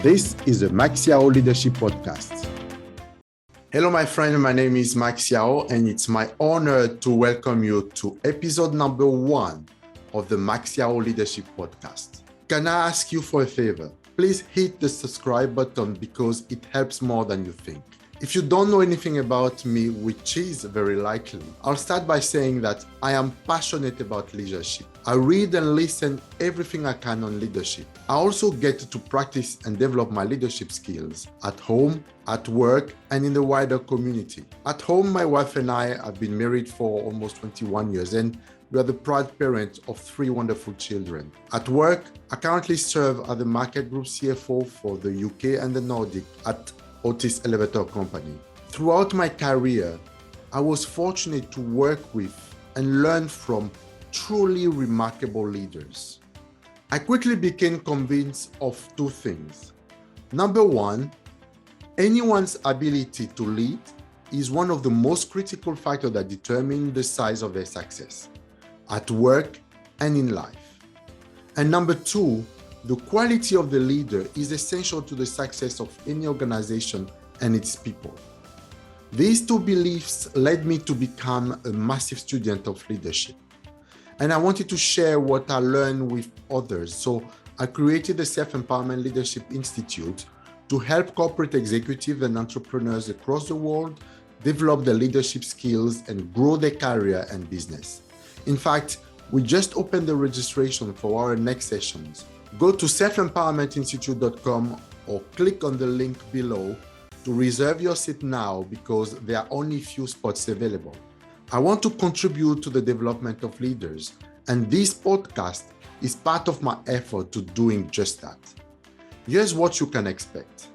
This is the Max Yao Leadership Podcast. Hello, my friend. My name is Max Yao, and it's my honor to welcome you to episode number 1 of the Max Yao Leadership Podcast. Can I ask you for a favor? Please hit the subscribe button because it helps more than you think. If you don't know anything about me, which is very likely, I'll start by saying that I am passionate about leadership. I read and listen everything I can on leadership. I also get to practice and develop my leadership skills at home, at work, and in the wider community. At home, my wife and I have been married for almost 21 years, and we are the proud parents of 3 wonderful children. At work, I currently serve as the market group CFO for the UK and the Nordic at Otis Elevator Company. Throughout my career, I was fortunate to work with and learn from truly remarkable leaders. I quickly became convinced of 2 things. Number 1, anyone's ability to lead is one of the most critical factors that determine the size of their success at work and in life. And number 2, the quality of the leader is essential to the success of any organization and its people. These 2 beliefs led me to become a massive student of leadership. And I wanted to share what I learned with others. So I created the Self-Empowerment Leadership Institute to help corporate executives and entrepreneurs across the world develop their leadership skills and grow their career and business. In fact, we just opened the registration for our next sessions. Go to selfempowermentinstitute.com or click on the link below to reserve your seat now because there are only few spots available. I want to contribute to the development of leaders, and this podcast is part of my effort to doing just that. Here's what you can expect.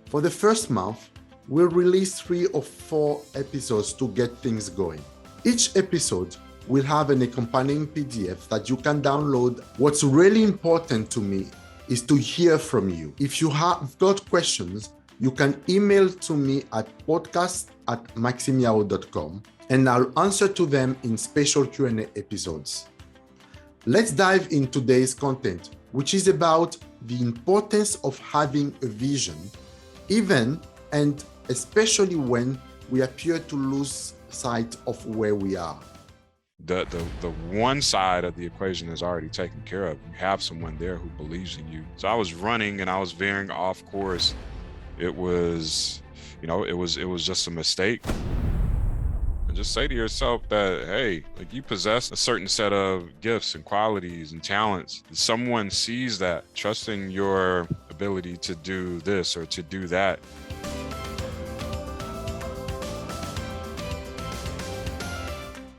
For the first month, we'll release 3 or 4 episodes to get things going. Each episode will have an accompanying PDF that you can download. What's really important to me is to hear from you. If you have got questions, you can email to me at podcast@maximiao.com and I'll answer to them in special Q&A episodes. Let's dive into today's content, which is about the importance of having a vision, even and especially when we appear to lose sight of where we are. The one side of the equation is already taken care of. You have someone there who believes in you. So I was running and I was veering off course. It was just a mistake. And just say to yourself that, hey, like, you possess a certain set of gifts and qualities and talents. Someone sees that, trusting your ability to do this or to do that.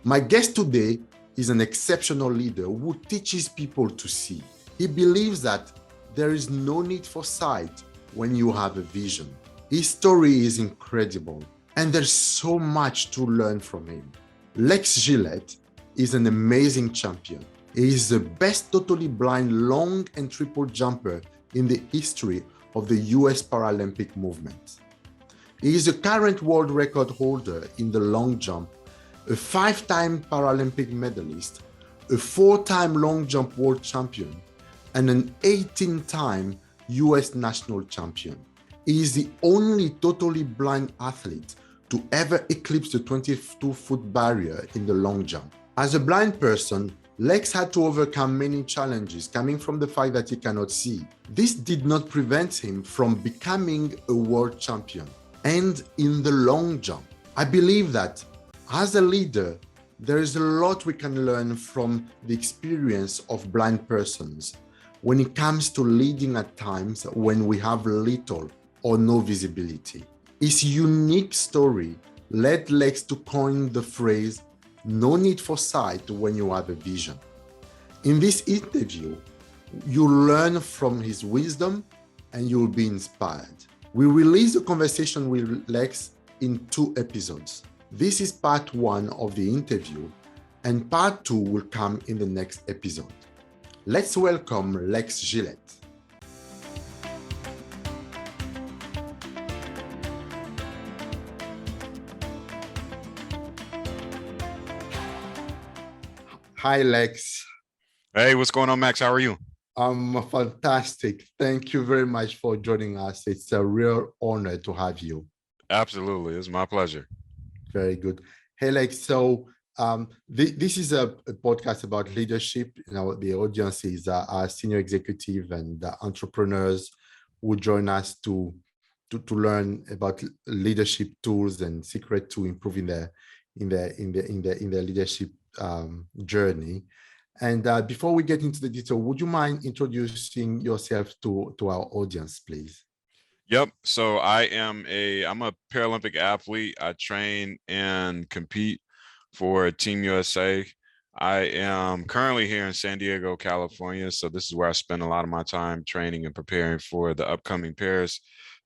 My guest today is an exceptional leader who teaches people to see. He believes that there is no need for sight when you have a vision. His story is incredible, and there's so much to learn from him. Lex Gillette is an amazing champion. He is the best totally blind long and triple jumper in the history of the US Paralympic movement. He is a current world record holder in the long jump, a 5-time Paralympic medalist, a 4-time long jump world champion, and an 18-time US national champion. He is the only totally blind athlete to ever eclipse the 22-foot barrier in the long jump. As a blind person, Lex had to overcome many challenges coming from the fact that he cannot see. This did not prevent him from becoming a world champion. And in the long jump, I believe that as a leader, there is a lot we can learn from the experience of blind persons when it comes to leading at times when we have little or no visibility. His unique story led Lex to coin the phrase, "No need for sight when you have a vision." In this interview, you'll learn from his wisdom and you'll be inspired. We released a conversation with Lex in 2 episodes. This is part 1 of the interview, and part 2 will come in the next episode. Let's welcome Lex Gillette. Hi, Lex. Hey, what's going on, Max? How are you? Fantastic. Thank you very much for joining us. It's a real honor to have you. Absolutely. It's my pleasure. Very good. Hey, Lex, so this is a podcast about leadership. The audience is our senior executive and entrepreneurs who join us to learn about leadership tools and secret to improving their leadership journey. And before we get into the detail, would you mind introducing yourself to our audience, please? Yep. So I'm a Paralympic athlete. I train and compete for Team USA. I am currently here in San Diego, California. So this is where I spend a lot of my time training and preparing for the upcoming Paris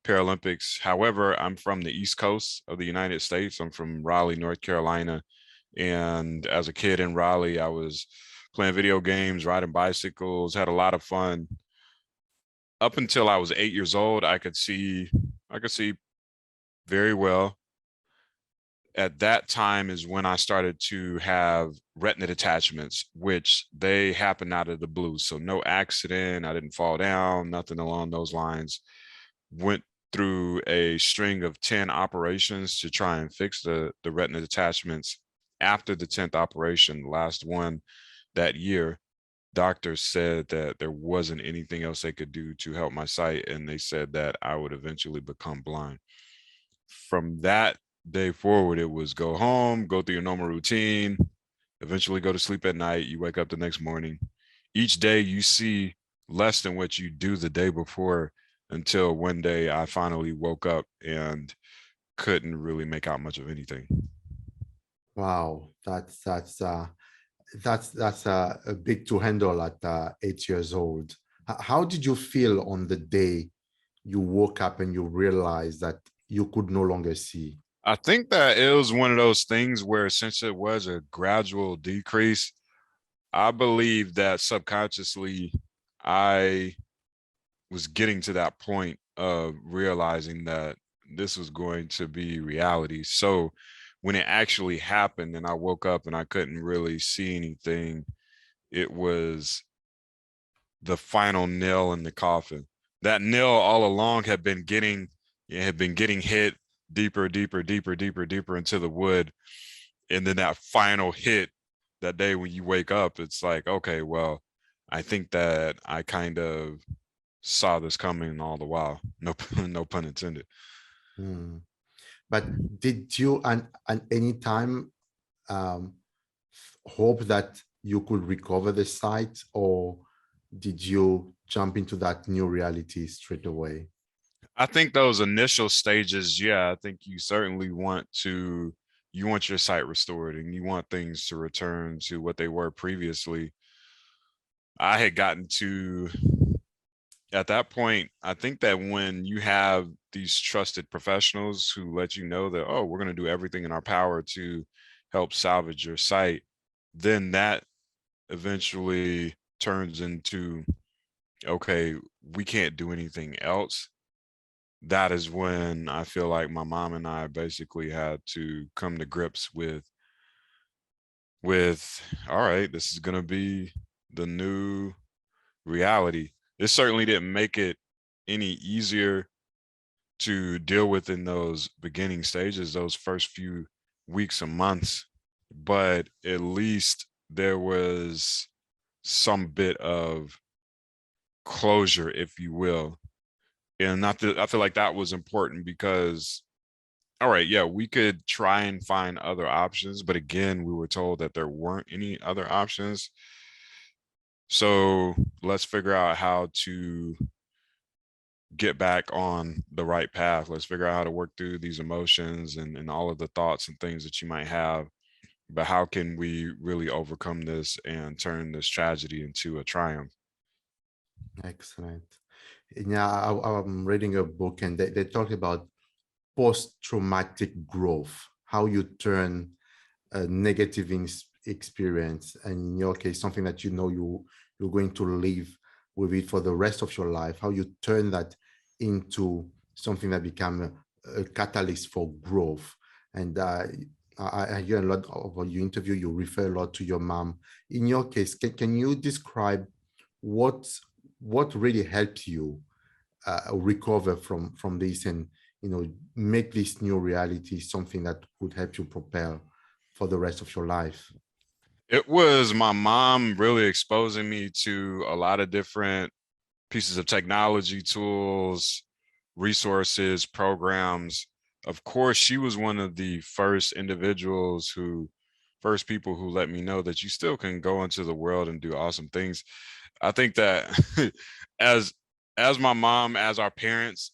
Paralympics. However, I'm from the East Coast of the United States. I'm from Raleigh, North Carolina. And as a kid in Raleigh, I was playing video games, riding bicycles, had a lot of fun. Up until I was 8 years old, I could see very well. At that time is when I started to have retina detachments, which they happened out of the blue. So no accident, I didn't fall down, nothing along those lines. Went through a string of 10 operations to try and fix the retina detachments. After the 10th operation, the last one that year, doctors said that there wasn't anything else they could do to help my sight, and they said that I would eventually become blind. From that day forward, it was go home, go through your normal routine, eventually go to sleep at night. You wake up the next morning. Each day you see less than what you do the day before, until one day I finally woke up and couldn't really make out much of anything. Wow, that's a big to handle at 8 years old. How did you feel on the day you woke up and you realized that you could no longer see? I think that it was one of those things where, since it was a gradual decrease, I believe that subconsciously I was getting to that point of realizing that this was going to be reality. So when it actually happened and I woke up and I couldn't really see anything, it was the final nail in the coffin. That nail all along had been getting hit deeper, deeper, deeper, deeper, deeper into the wood. And then that final hit, that day when you wake up, it's like, okay, well, I think that I kind of saw this coming all the while. No, no pun intended. Hmm. But did you at any time um, hope that you could recover the sight, or did you jump into that new reality straight away? I think those initial stages, yeah, I think you certainly you want your sight restored and you want things to return to what they were previously. I had gotten to, at that point, I think that when you have these trusted professionals who let you know that, oh, we're going to do everything in our power to help salvage your sight, then that eventually turns into, okay, we can't do anything else. That is when I feel like my mom and I basically had to come to grips with all right, this is going to be the new reality. It certainly didn't make it any easier to deal with in those beginning stages, those first few weeks and months, but at least there was some bit of closure, if you will. And I feel like that was important because, all right, yeah, we could try and find other options, but again, we were told that there weren't any other options. So let's figure out how to get back on the right path. Let's figure out how to work through these emotions and all of the thoughts and things that you might have. But how can we really overcome this and turn this tragedy into a triumph? Excellent. Yeah, I'm reading a book and they talk about post-traumatic growth, how you turn a negative experience, and in your case, something that you're going to live with it for the rest of your life, how you turn that into something that become a catalyst for growth. And I hear a lot of your interview, you refer a lot to your mom. In your case, can you describe what what really helped you recover from this, and make this new reality something that would help you propel for the rest of your life? It was my mom really exposing me to a lot of different pieces of technology, tools, resources, programs. Of course, she was one of the first people who let me know that you still can go into the world and do awesome things. I think that as my mom, as our parents,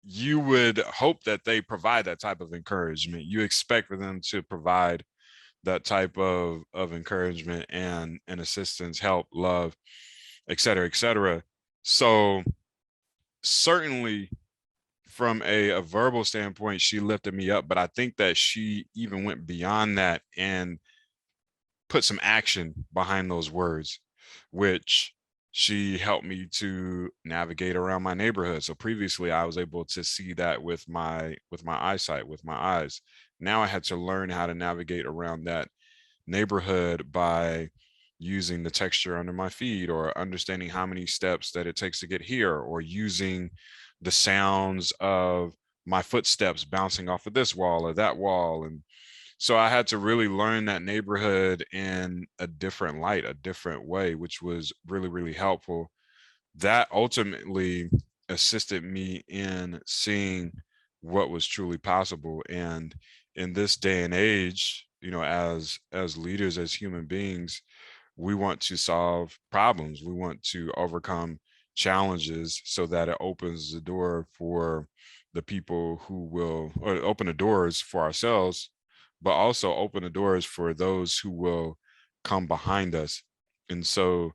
you would hope that they provide that type of encouragement. You expect for them to provide that type of encouragement and assistance, help, love, et cetera, et cetera. So certainly from a verbal standpoint, she lifted me up, but I think that she even went beyond that and put some action behind those words, which she helped me to navigate around my neighborhood. So previously I was able to see that with my eyesight, with my eyes. Now I had to learn how to navigate around that neighborhood by using the texture under my feet, or understanding how many steps that it takes to get here, or using the sounds of my footsteps bouncing off of this wall or that wall. And so I had to really learn that neighborhood in a different light, a different way, which was really, really helpful. That ultimately assisted me in seeing what was truly possible. And in this day and age, as leaders, as human beings, we want to solve problems. We want to overcome challenges so that it opens the door for the people who will, or open the doors for ourselves, but also open the doors for those who will come behind us. And so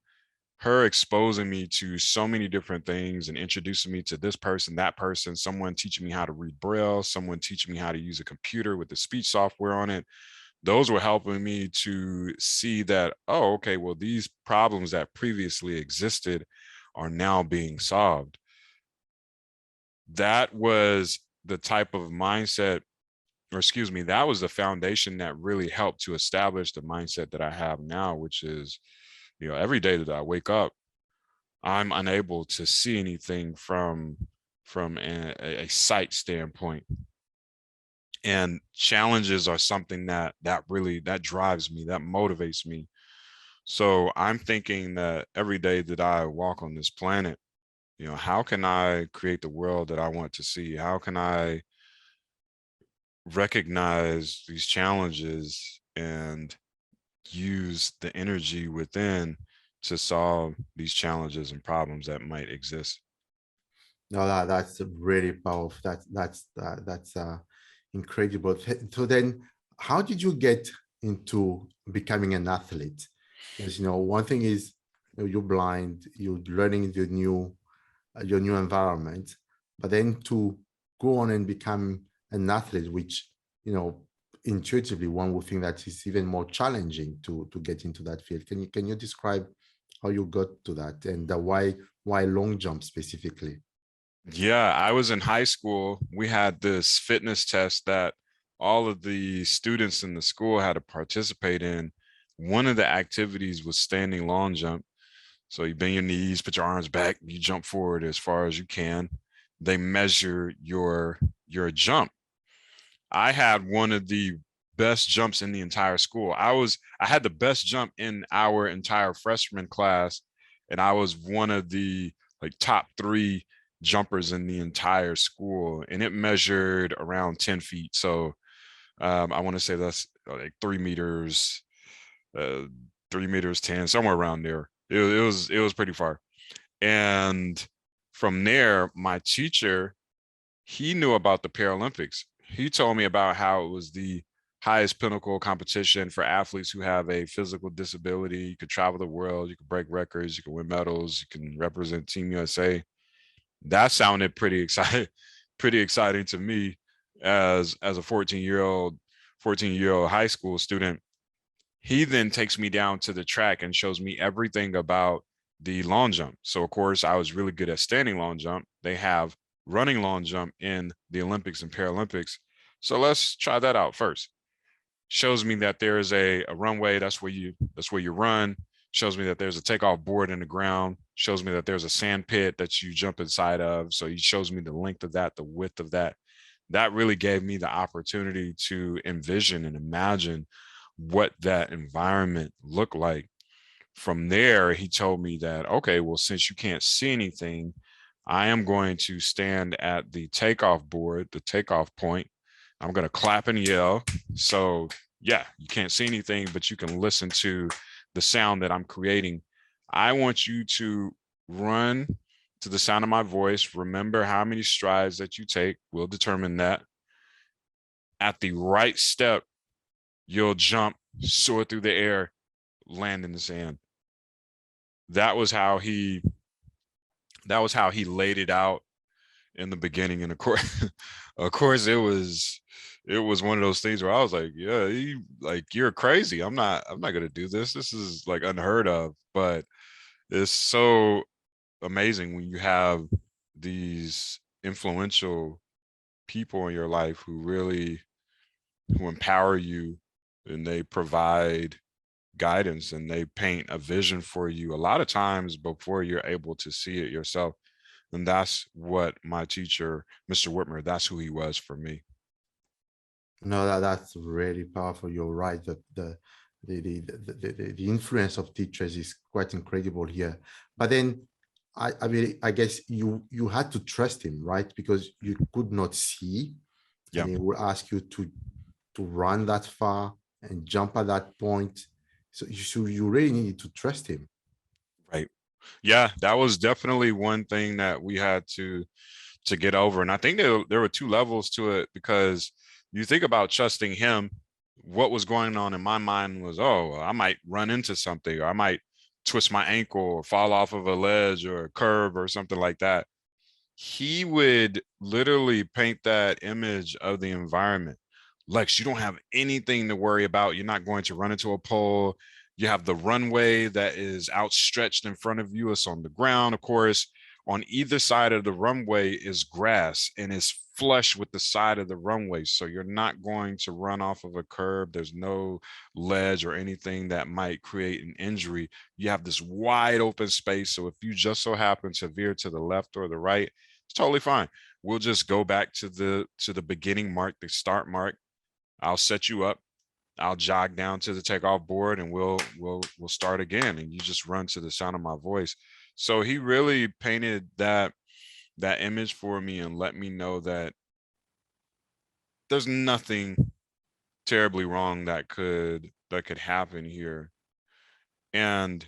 her exposing me to so many different things and introducing me to this person, that person, someone teaching me how to read Braille, someone teaching me how to use a computer with the speech software on it, those were helping me to see that, oh, okay, well, these problems that previously existed are now being solved. That was the type of mindset, or excuse me, that was the foundation that really helped to establish the mindset that I have now, which is, every day that I wake up, I'm unable to see anything from a sight standpoint. And challenges are something that really drives me, that motivates me. So I'm thinking that every day that I walk on this planet, how can I create the world that I want to see? How can I recognize these challenges and use the energy within to solve these challenges and problems that might exist? No, that's really powerful. That's incredible. So then, how did you get into becoming an athlete? Because one thing is, you're blind, you're learning your new environment, but then to go on and become an athlete, which intuitively one would think that is even more challenging to get into that field. Can you describe how you got to that, and why long jump specifically? Yeah, I was in high school. We had this fitness test that all of the students in the school had to participate in. One of the activities was standing long jump. So you bend your knees, put your arms back, you jump forward as far as you can. They measure your jump. I had one of the best jumps in the entire school. I had the best jump in our entire freshman class, and I was one of the top 3 jumpers in the entire school, and it measured around 10 feet. So I want to say that's like 3 meters, 3 meters 10, somewhere around there. It was pretty far. And from there, my teacher, he knew about the Paralympics. He told me about how it was the highest pinnacle competition for athletes who have a physical disability. You could travel the world, you could break records, you can win medals, you can represent Team USA. That sounded pretty exciting to me as a 14-year-old high school student. He then takes me down to the track and shows me everything about the long jump. So of course I was really good at standing long jump. They have running long jump in the Olympics and Paralympics. So let's try that out first. Shows me that there is a runway. That's where you run. shows me that there's a takeoff board in the ground, shows me that there's a sand pit that you jump inside of. So he shows me the length of that, the width of that. That really gave me the opportunity to envision and imagine what that environment looked like. From there, he told me that, okay, well, since you can't see anything, I am going to stand at the takeoff board, the takeoff point. I'm going to clap and yell. So yeah, you can't see anything, but you can listen to the sound that I'm creating. I want you to run to the sound of my voice. Remember how many strides that you take. We'll determine that. At the right step, you'll jump, soar through the air, land in the sand. That was how he laid it out in the beginning. And of course it was one of those things where I was like, yeah, you're crazy. I'm not gonna do this. This is like unheard of. But it's so amazing when you have these influential people in your life who empower you, and they provide guidance and they paint a vision for you a lot of times before you're able to see it yourself. And that's what my teacher, Mr. Whitmer, that's who he was for me. No, that's really powerful. You're right. The influence of teachers is quite incredible here. But then I mean, I guess you had to trust him, right? Because you could not see, Yeah. and he would ask you to run that far and jump at that point. So you really needed to trust him. Right. Yeah, that was definitely one thing that we had to get over. And I think there were two levels to it, because you think about trusting him. What was going on in my mind was, oh, I might run into something, or I might twist my ankle or fall off of a ledge or a curb or something like that. He would literally paint that image of the environment. Lex, you don't have anything to worry about. You're not going to run into a pole. You have the runway that is outstretched in front of you. It's on the ground, of course. On either side of the runway is grass, and it's flush with the side of the runway. So you're not going to run off of a curb. There's no ledge or anything that might create an injury. You have this wide open space. So if you just so happen to veer to the left or the right, it's totally fine. We'll just go back to the beginning mark, the start mark. I'll set you up. I'll jog down to the takeoff board, and we'll start again. And you just run to the sound of my voice. So he really painted that image for me and let me know that there's nothing terribly wrong that could happen here. And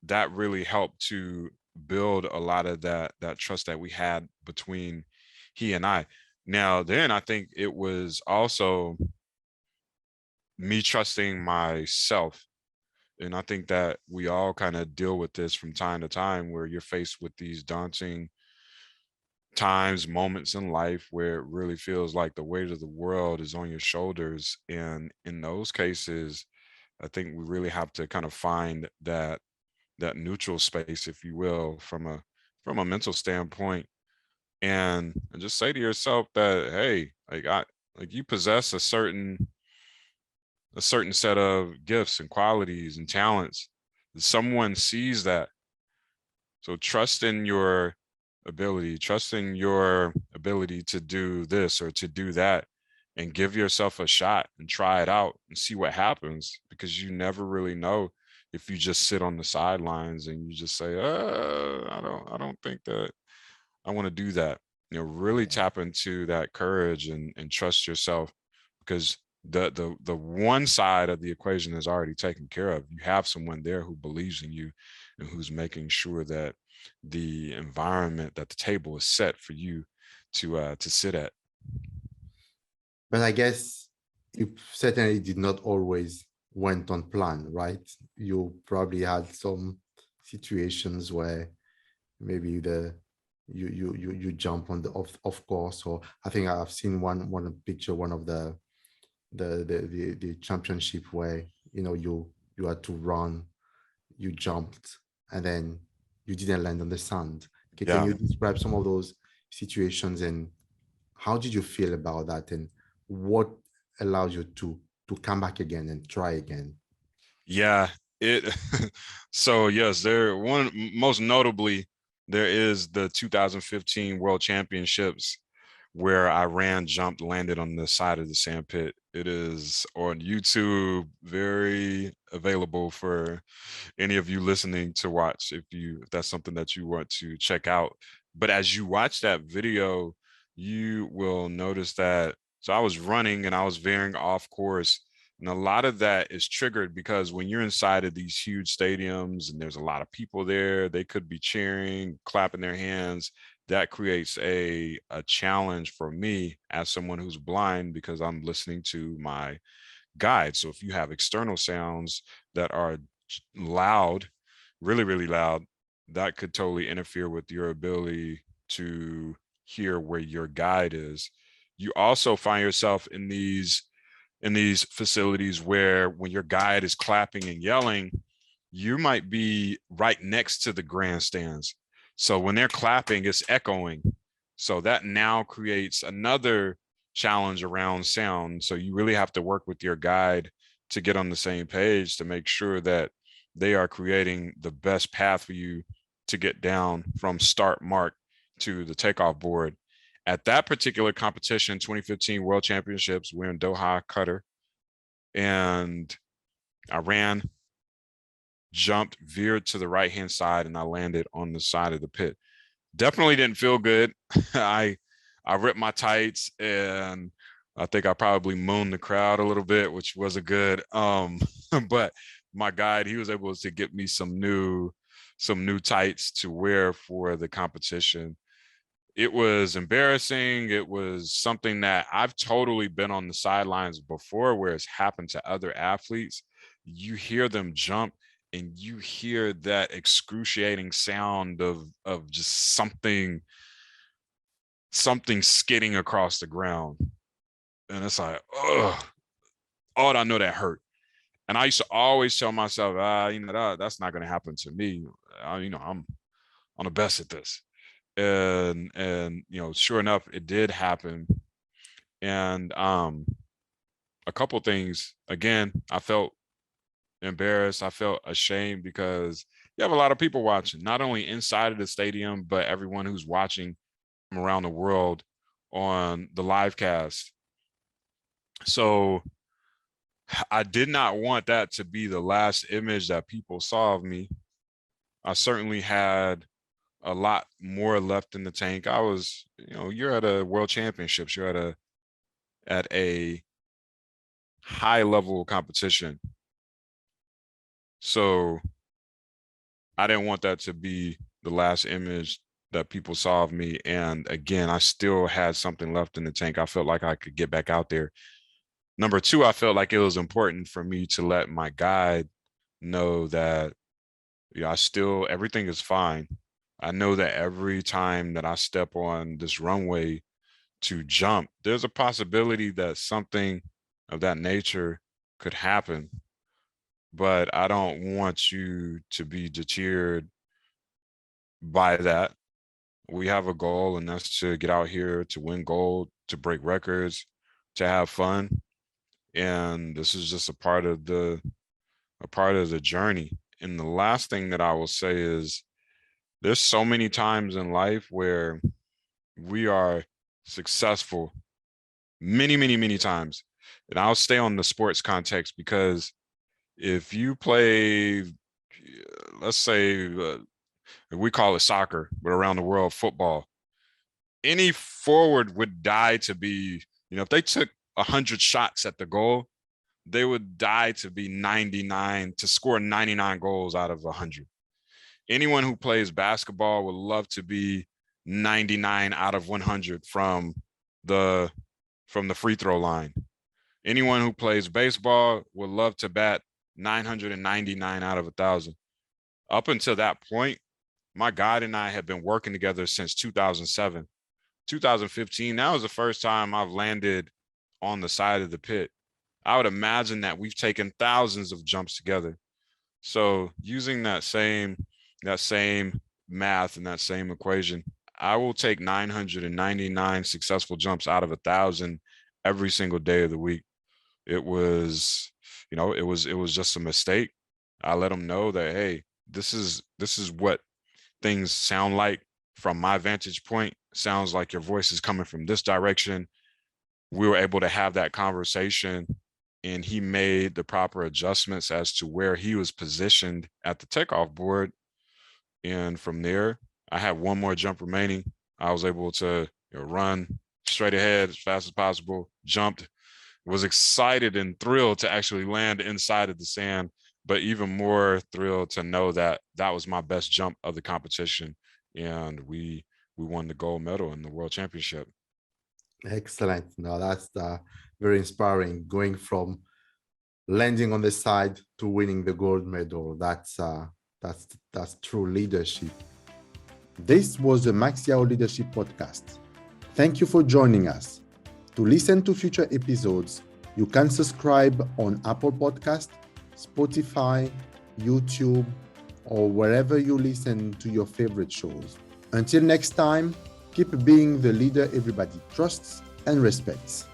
that really helped to build a lot of that trust that we had between he and I. Now, then I think it was also me trusting myself. And I think that we all kind of deal with this from time to time, where you're faced with these daunting times, moments in life where it really feels like the weight of the world is on your shoulders. And in those cases, I think we really have to kind of find that neutral space, if you will, from a mental standpoint, and just say to yourself that, hey, like you possess a certain set of gifts and qualities and talents. Someone sees that. So trust in your ability to do this or to do that, and give yourself a shot and try it out and see what happens, because you never really know if you just sit on the sidelines and you just say, I don't think that I want to do that. Really tap into that courage and trust yourself, because the one side of the equation is already taken care of. You have someone there who believes in you and who's making sure that the environment, that the table is set for you to sit at. But I guess you certainly did not always went on plan, right? You probably had some situations where maybe you jump on the off course, or I think I've seen one picture, one of the championship where you had to run, you jumped, and then you didn't land on the sand. Can you describe some of those situations, and how did you feel about that, and what allows you to come back again and try again? Yeah, It so yes, most notably there is the 2015 World Championships where I ran, jumped, landed on the side of the sand pit. It is on YouTube, very available for any of you listening to watch if that's something that you want to check out. But as you watch that video, you will notice that so I was running and I was veering off course. And a lot of that is triggered because when you're inside of these huge stadiums and there's a lot of people there, they could be cheering, clapping their hands. That creates a challenge for me as someone who's blind because I'm listening to my guide. So if you have external sounds that are loud, really, really loud, that could totally interfere with your ability to hear where your guide is. You also find yourself in these facilities where when your guide is clapping and yelling, you might be right next to the grandstands. So when they're clapping, it's echoing. So that now creates another challenge around sound. So you really have to work with your guide to get on the same page to make sure that they are creating the best path for you to get down from start mark to the takeoff board. At that particular competition, 2015 World Championships, we're in Doha, Qatar, and I ran, jumped, veered to the right-hand side, and I landed on the side of the pit. Definitely didn't feel good. I ripped my tights, and I think I probably moaned the crowd a little bit, which wasn't good. But my guide, he was able to get me some new tights to wear for the competition. It was embarrassing. It was something that I've totally been on the sidelines before where it's happened to other athletes. You hear them jump and you hear that excruciating sound of just something skidding across the ground. And it's like, oh, I know that hurt. And I used to always tell myself, that's not going to happen to me. I'm the best at this. And sure enough, it did happen. And a couple things. Again, I felt embarrassed. I felt ashamed because you have a lot of people watching, not only inside of the stadium, but everyone who's watching from around the world on the live cast. So I did not want that to be the last image that people saw of me. I certainly had a lot more left in the tank. I was, you're at a world championships, you're at a high level competition. So I didn't want that to be the last image that people saw of me. And again, I still had something left in the tank. I felt like I could get back out there. Number two, I felt like it was important for me to let my guide know that everything is fine. I know that every time that I step on this runway to jump, there's a possibility that something of that nature could happen. But I don't want you to be deterred by that. We have a goal, and that's to get out here to win gold, to break records, to have fun. And this is just a part of the journey. And the last thing that I will say is there's so many times in life where we are successful, many, many, many times. And I'll stay on the sports context because if you play, let's say, we call it soccer, but around the world, football, any forward would die to be, if they took 100 shots at the goal, they would die to be 99, to score 99 goals out of 100. Anyone who plays basketball would love to be 99 out of 100 from the free throw line. Anyone who plays baseball would love to bat 999 out of 1,000. Up until that point, my guide and I have been working together since 2007. 2015, that was the first time I've landed on the side of the pit. I would imagine that we've taken thousands of jumps together. So using that same math and that same equation, I will take 999 successful jumps out of 1,000 every single day of the week. It was, it was just a mistake. I let them know that, hey, this is what things sound like from my vantage point. Sounds like your voice is coming from this direction. We were able to have that conversation, and he made the proper adjustments as to where he was positioned at the takeoff board. And from there, I had one more jump remaining. I was able to run straight ahead as fast as possible, jumped, was excited and thrilled to actually land inside of the sand, but even more thrilled to know that that was my best jump of the competition. And we won the gold medal in the world championship. Excellent. No, that's very inspiring. Going from landing on the side to winning the gold medal. That's true leadership. This was the Max Yao Leadership Podcast. Thank you for joining us. To listen to future episodes, you can subscribe on Apple Podcast, Spotify, YouTube, or wherever you listen to your favorite shows. Until next time, keep being the leader everybody trusts and respects.